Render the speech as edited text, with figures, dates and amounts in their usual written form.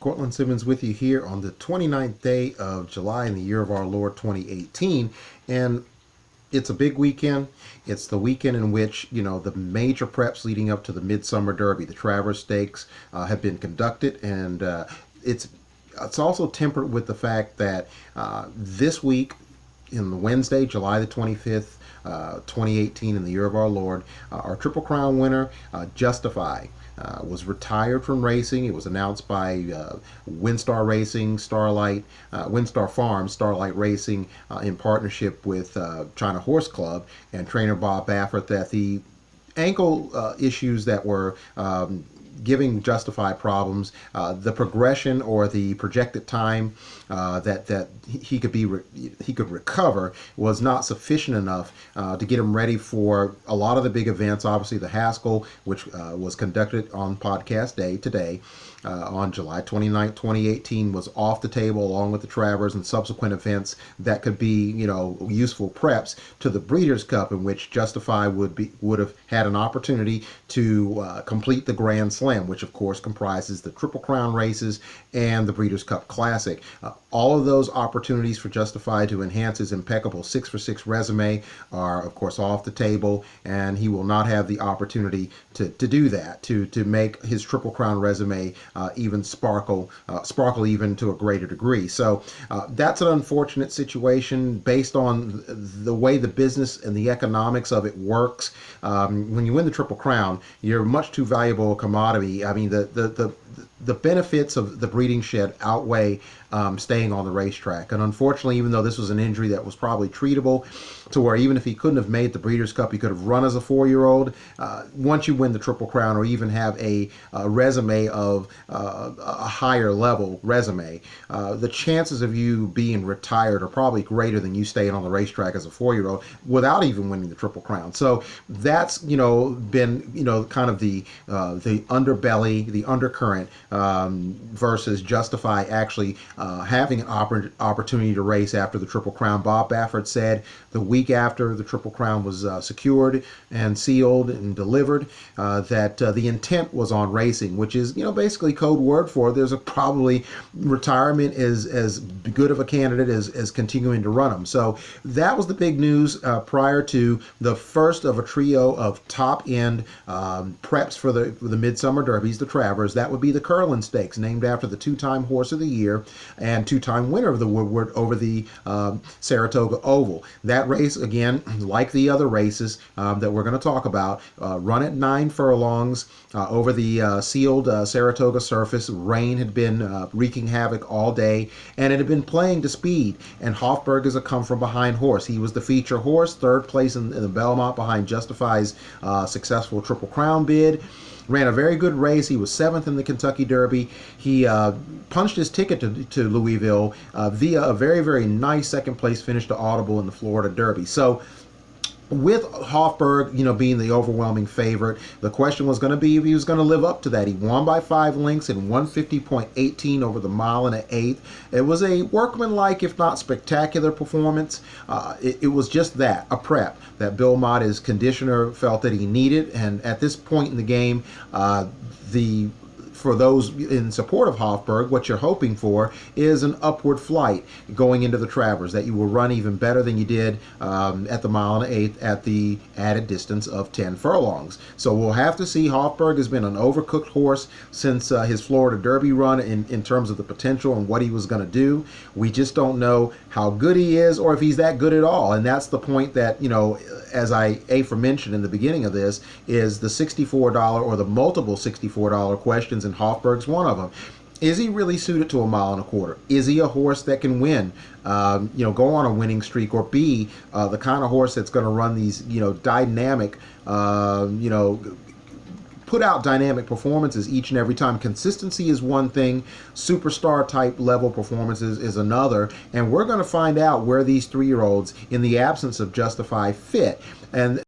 C.Simmons with you here on the 29th day of July in the year of our Lord 2018. And it's a big weekend. It's the weekend in which, the major preps leading up to the Midsummer Derby, the Travers Stakes, have been conducted. And it's also tempered with the fact that this week, in the Wednesday, July the 25th, 2018, in the year of our Lord, our Triple Crown winner, Justify, was retired from racing. It was announced by WinStar Racing, WinStar Farms, Starlight Racing, in partnership with China Horse Club and trainer Bob Baffert, that the ankle issues that were giving Justify problems, the progression or the projected time that he could recover was not sufficient enough to get him ready for a lot of the big events. Obviously, the Haskell, which was conducted on podcast day today, on July 29, 2018, was off the table, along with the Travers and subsequent events that could be, useful preps to the Breeders' Cup, in which Justify would have had an opportunity to complete the Grand Slam, which of course comprises the Triple Crown races and the Breeders' Cup Classic. All of those opportunities for Justify to enhance his impeccable 6-for-6 resume are, of course, off the table, and he will not have the opportunity to do that, to make his Triple Crown resume even sparkle even to a greater degree. So that's an unfortunate situation based on the way the business and the economics of it works. When you win the Triple Crown, you're a much too valuable a commodity. I mean, the benefits of the breeding shed outweigh staying on the racetrack. And unfortunately, even though this was an injury that was probably treatable, to where even if he couldn't have made the Breeders' Cup, he could have run as a 4-year-old. Once you win the Triple Crown, or even have a resume of a higher level resume, the chances of you being retired are probably greater than you staying on the racetrack as a 4-year-old without even winning the Triple Crown. So that's been kind of the underbelly, the undercurrent, versus Justify actually having an opportunity to race after the Triple Crown. Bob Baffert said the week after the Triple Crown was secured and sealed and delivered, that the intent was on racing, which is basically code word for there's probably retirement is as good of a candidate as continuing to run them. So that was the big news prior to the first of a trio of top end preps for the Midsummer Derbies, the Travers. That would be the Curlin Stakes, named after the two-time Horse of the Year and two-time winner of the Woodward over the Saratoga Oval. That race, again, like the other races that we're going to talk about, run at 9 furlongs over the sealed Saratoga surface. Rain had been wreaking havoc all day, and it had been playing to speed. And Hofburg is a come-from-behind horse. He was the feature horse, third place in the Belmont behind Justify's successful Triple Crown bid. Ran a very good race. He was 7th in the Kentucky Derby. He punched his ticket to Louisville via a very, very nice second-place finish to Audible in the Florida Derby. So with Hofburg, being the overwhelming favorite, the question was going to be if he was going to live up to that. He won by 5 lengths in 150.18 over the mile and an eighth. It was a workmanlike, if not spectacular, performance. It was just that, a prep that Bill Mott, his conditioner, felt that he needed. And at this point in the game, for those in support of Hofburg, what you're hoping for is an upward flight going into the Travers, that you will run even better than you did at the mile and an eighth at the added distance of 10 furlongs. So we'll have to see. Hofburg has been an overcooked horse since his Florida Derby run in terms of the potential and what he was going to do. We just don't know how good he is, or if he's that good at all. And that's the point that, as I aforementioned in the beginning of this, is the $64 or the multiple $64 questions, and Hofburg's one of them. Is he really suited to a mile and a quarter? Is he a horse that can win, go on a winning streak, or be the kind of horse that's going to run these, dynamic, put out dynamic performances each and every time? Consistency is one thing. Superstar type level performances is another. And we're going to find out where these 3-year-olds, in the absence of Justify, fit. And